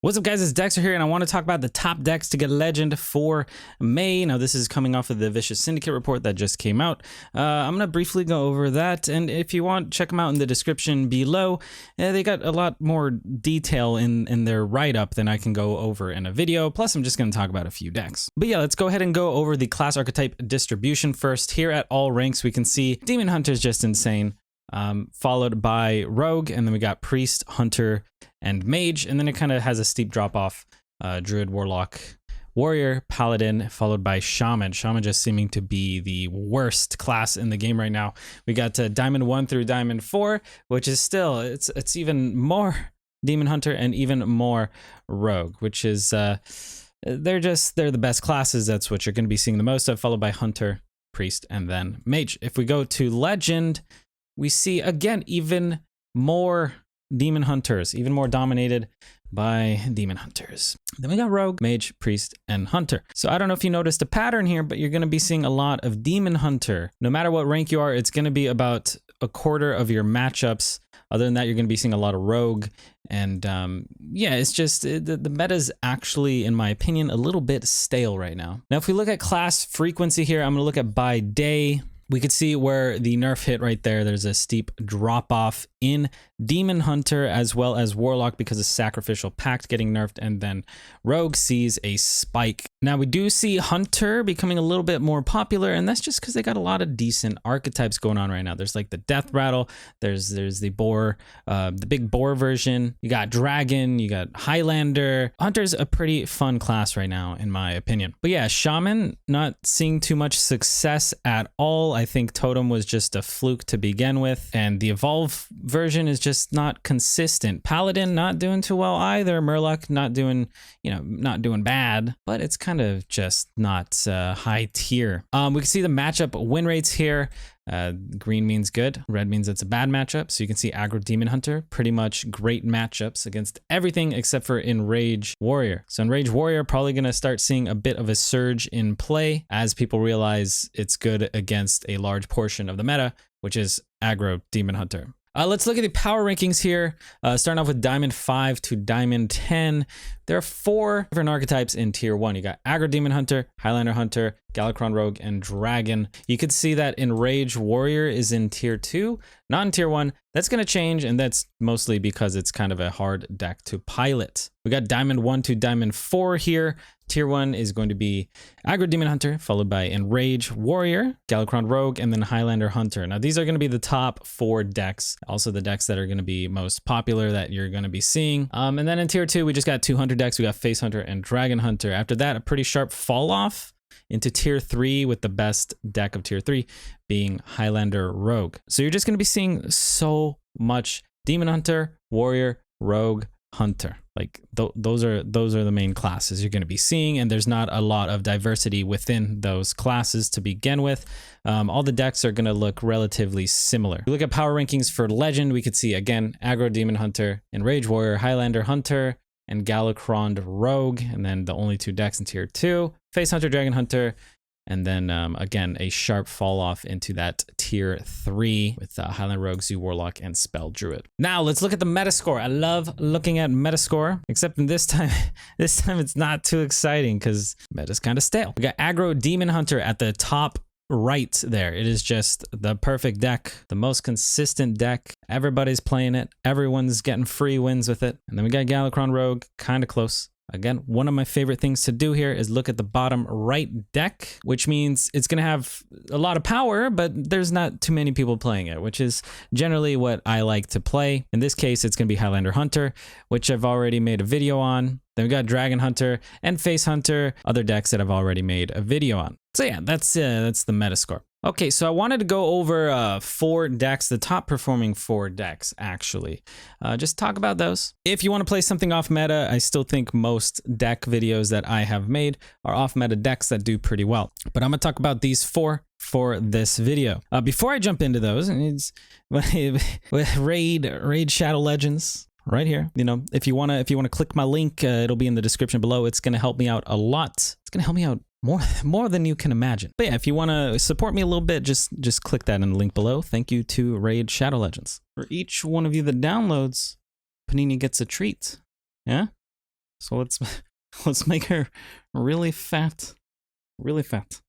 What's up, guys? It's Dekkster here, and I want to talk about the top decks to get Legend for May. Now, this is coming off of the Vicious Syndicate report that just came out. I'm going to briefly go over that, and if you want, check them out in the description below. They got a lot more detail in their write-up than I can go over in a video, plus I'm just going to talk about a few decks. But yeah, let's go ahead and go over the class archetype distribution first. Here at all ranks, we can see Demon Hunter is just insane. Followed by Rogue, and then we got Priest, Hunter, and Mage, and then it kind of has a steep drop off, Druid, Warlock, Warrior, Paladin, followed by Shaman. Shaman just seeming to be the worst class in the game right now. We got Diamond 1 through Diamond 4, which is still, it's even more Demon Hunter and even more Rogue, which is, they're the best classes. That's what you're going to be seeing the most of, followed by Hunter, Priest, and then Mage. If we go to Legend, we see, again, even more Demon Hunters, even more dominated by Demon Hunters. Then we got Rogue, Mage, Priest, and Hunter. So I don't know if you noticed a pattern here, but you're going to be seeing a lot of Demon Hunter. No matter what rank you are, it's going to be about a quarter of your matchups. Other than that, you're going to be seeing a lot of Rogue. And yeah, it's just the meta is actually, in my opinion, a little bit stale right now. Now, if we look at class frequency here, I'm going to look at by day. We could see where the nerf hit right there. There's a steep drop off in Demon Hunter as well as Warlock because of Sacrificial Pact getting nerfed, and then Rogue sees a spike. Now we do see Hunter becoming a little bit more popular, and that's just because they got a lot of decent archetypes going on right now. There's like the Death Rattle, there's the Boar, the big Boar version, you got Dragon, you got Highlander. Hunter's a pretty fun class right now, in my opinion. But yeah, Shaman, not seeing too much success at all. I think Totem was just a fluke to begin with, and the Evolve version is just not consistent. Paladin not doing too well either. Murloc not doing, not doing bad, but it's kind of just not high tier. We can see the matchup win rates here. Green means good, red means it's a bad matchup. So you can see Aggro Demon Hunter, pretty much great matchups against everything except for Enrage Warrior. So Enrage Warrior probably going to start seeing a bit of a surge in play as people realize it's good against a large portion of the meta, which is Aggro Demon Hunter. Let's look at the power rankings here. Starting off with Diamond 5 to Diamond 10. There are 4 different archetypes in Tier 1. You got Aggro Demon Hunter, Highlander Hunter, Galakrond Rogue, and Dragon. You could see that Enrage Warrior is in Tier 2, not in Tier 1. That's going to change, and that's mostly because it's kind of a hard deck to pilot. We got Diamond 1 to Diamond 4 here. Tier 1 is going to be Aggro Demon Hunter, followed by Enrage Warrior, Galakrond Rogue, and then Highlander Hunter. Now, these are going to be the top 4 decks, also the decks that are going to be most popular that you're going to be seeing. And then in Tier 2, we just got 2 Hunter decks. We got Face Hunter and Dragon Hunter. After that, a pretty sharp fall off into Tier 3 with the best deck of Tier 3 being Highlander Rogue. So you're just going to be seeing so much Demon Hunter, Warrior, Rogue, Hunter. Like those are the main classes you're going to be seeing, and there's not a lot of diversity within those classes to begin with. All the decks are going to look relatively similar. If you look at power rankings for Legend, we could see again Aggro Demon Hunter, Enrage Warrior, Highlander Hunter, and Galakrond Rogue, and then the only 2 decks in Tier 2, Face Hunter, Dragon Hunter, and then again a sharp fall off into that Tier 3 with Highlander Rogue, Zoo Warlock, and Spell Druid. Now let's look at the Metascore. I love looking at Metascore, except in this time it's not too exciting because meta's kind of stale. We got Aggro Demon Hunter at the top right there. It is just the perfect deck, the most consistent deck. Everybody's playing it. Everyone's getting free wins with it. And then we got Galakrond Rogue, kind of close. Again, one of my favorite things to do here is look at the bottom right deck, which means it's going to have a lot of power, but there's not too many people playing it, which is generally what I like to play. In this case, it's going to be Highlander Hunter, which I've already made a video on. Then we got Dragon Hunter and Face Hunter, other decks that I've already made a video on. So yeah, that's the Metascore. Okay, so I wanted to go over 4 decks, the top performing 4 decks, actually. Just talk about those. If you want to play something off meta, I still think most deck videos that I have made are off meta decks that do pretty well. But I'm going to talk about these 4 for this video. Before I jump into those, it's Raid Shadow Legends. Right here, if you wanna click my link, it'll be in the description below. It's gonna help me out a lot. It's gonna help me out more than you can imagine. But yeah, if you wanna support me a little bit, just click that in the link below. Thank you to Raid Shadow Legends. For each one of you that downloads, Panini gets a treat. Yeah. So let's make her really fat. Really fat.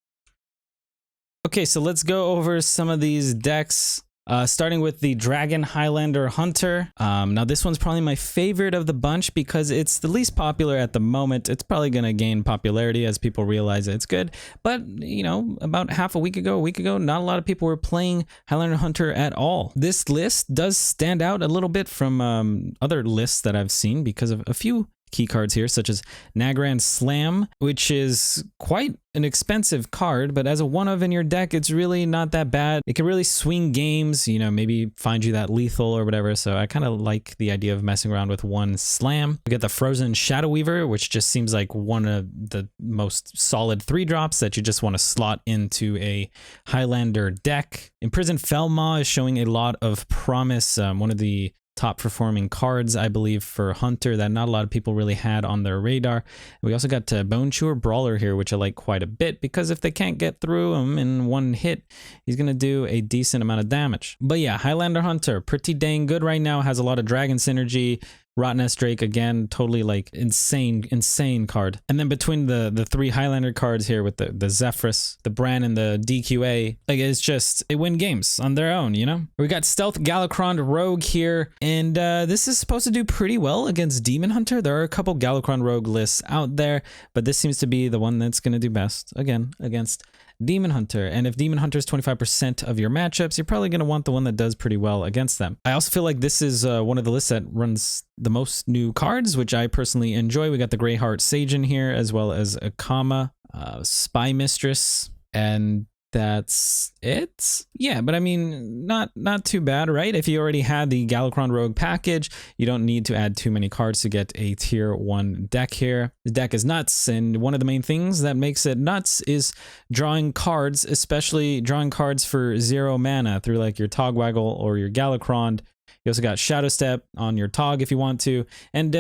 Okay, so let's go over some of these decks. Starting with the Dragon Highlander Hunter. Now this one's probably my favorite of the bunch because it's the least popular at the moment. It's probably going to gain popularity as people realize it's good. But, you know, about a week ago, not a lot of people were playing Highlander Hunter at all. This list does stand out a little bit from other lists that I've seen because of a few key cards here, such as Nagrand Slam, which is quite an expensive card, but as a one-of in your deck, it's really not that bad. It can really swing games, you know, maybe find you that lethal or whatever, so I kind of like the idea of messing around with one Slam. We get the Frozen Shadow Weaver, which just seems like one of the most solid 3-drops that you just want to slot into a Highlander deck. Imprisoned Felmaw is showing a lot of promise, one of the top performing cards, I believe, for Hunter that not a lot of people really had on their radar. We also got Bone Chewer Brawler here, which I like quite a bit because if they can't get through him in one hit, he's going to do a decent amount of damage. But yeah, Highlander Hunter, pretty dang good right now, has a lot of dragon synergy. Rottennest Drake, again, totally like insane card. And then between the 3 Highlander cards here with the Zephyrus, the Bran, and the DQA, like it's just, they win games on their own, you know? We got Stealth Galakrond Rogue here, and this is supposed to do pretty well against Demon Hunter. There are a couple Galakrond Rogue lists out there, but this seems to be the one that's going to do best, again, against Demon Hunter. And if Demon Hunter is 25% of your matchups, you're probably going to want the one that does pretty well against them. I also feel like this is one of the lists that runs the most new cards, which I personally enjoy. We got the Greyheart Sage in here, as well as Akama, Spy Mistress, and that's it. Yeah, but I mean, not too bad, right? If you already had the Galakrond Rogue package, you don't need to add too many cards to get a tier 1 deck here. The deck is nuts, and one of the main things that makes it nuts is drawing cards, especially drawing cards for 0 mana through like your Togwaggle or your Galakrond. You also got Shadow Step on your Tog if you want to. And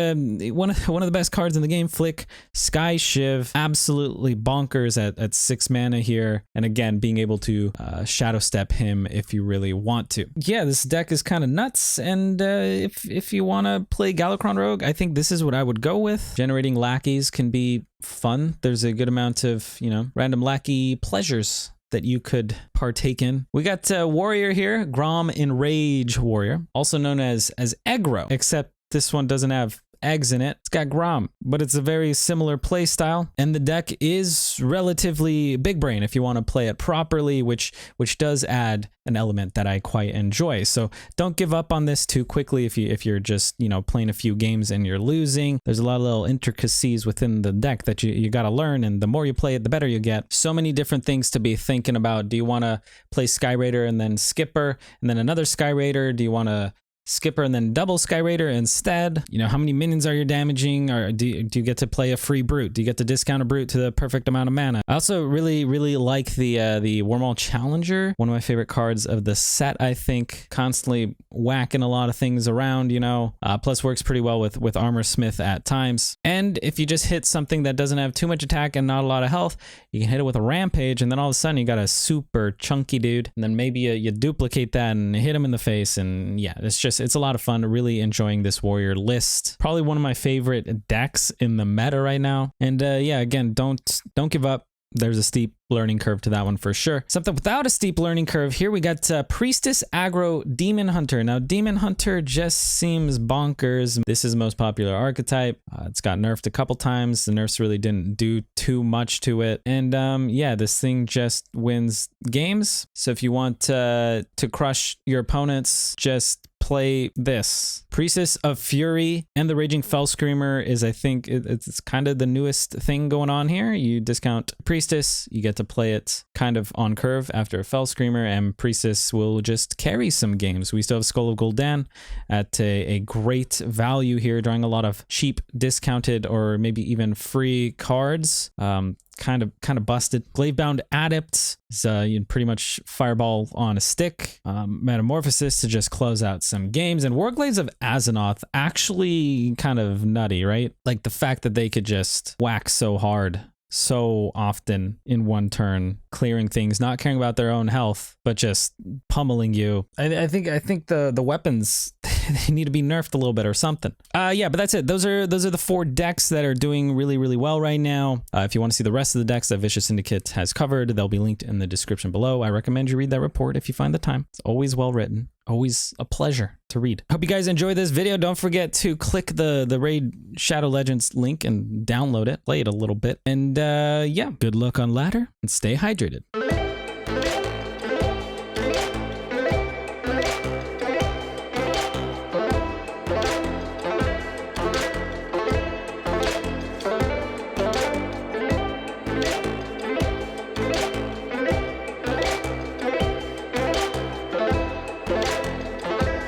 one of the best cards in the game, Flick, Sky Shiv, absolutely bonkers at 6 mana here. And again, being able to Shadow Step him if you really want to. Yeah, this deck is kind of nuts. And if you want to play Galakrond Rogue, I think this is what I would go with. Generating lackeys can be fun. There's a good amount of, you know, random lackey pleasures that you could partake in. We got Warrior here, Gromm Enrage Warrior, also known as eggro, except this one doesn't have eggs in it. It's got Gromm, but it's a very similar play style, and the deck is relatively big brain if you want to play it properly, which does add an element that I quite enjoy. So don't give up on this too quickly if you're just, you know, playing a few games and you're losing. There's a lot of little intricacies within the deck that you got to learn, and the more you play it, the better you get. So many different things to be thinking about. Do you want to play Sky Raider and then Skipper and then another Sky Raider? Do you want to Skipper and then double Sky Raider instead? You know, how many minions are you damaging? Or do you get to play a free brute? Do you get to discount a brute to the perfect amount of mana? I also really like the Wormhole Challenger, one of my favorite cards of the set, I think. Constantly whacking a lot of things around, you know, plus works pretty well with Armor Smith at times. And if you just hit something that doesn't have too much attack and not a lot of health, you can hit it with a Rampage, and then all of a sudden you got a super chunky dude, and then maybe you duplicate that and hit him in the face, and yeah, it's a lot of fun. Really enjoying this warrior list. Probably one of my favorite decks in the meta right now. And yeah, again, don't give up. There's a steep learning curve to that one for sure. Something without a steep learning curve here, we got Priestess Aggro Demon Hunter. Now, Demon Hunter just seems bonkers. This is the most popular archetype. It's got nerfed a couple times. The nerfs really didn't do too much to it. And yeah, this thing just wins games. So if you want to crush your opponents, just play this. Priestess of Fury and the Raging Fell Screamer is, I think, it's kind of the newest thing going on here. You discount Priestess, you get to play it kind of on curve after a Fell Screamer, and Priestess will just carry some games. We still have Skull of Gul'dan at a great value here, drawing a lot of cheap, discounted, or maybe even free cards. Kind of busted. Glavebound Adept is you pretty much fireball on a stick. Metamorphosis to just close out some games. And Warglaives of Azzinoth, actually kind of nutty, right? Like the fact that they could just whack so hard so often in one turn, clearing things, not caring about their own health, but just pummeling you. I think the weapons they need to be nerfed a little bit or something. Yeah, but that's it. Those are the 4 decks that are doing really, really well right now. If you want to see the rest of the decks that Vicious Syndicate has covered, they'll be linked in the description below. I recommend you read that report if you find the time. It's always well written. Always a pleasure to read. Hope you guys enjoy this video. Don't forget to click the Raid Shadow Legends link and download it. Play it a little bit. And yeah, good luck on ladder and stay hydrated.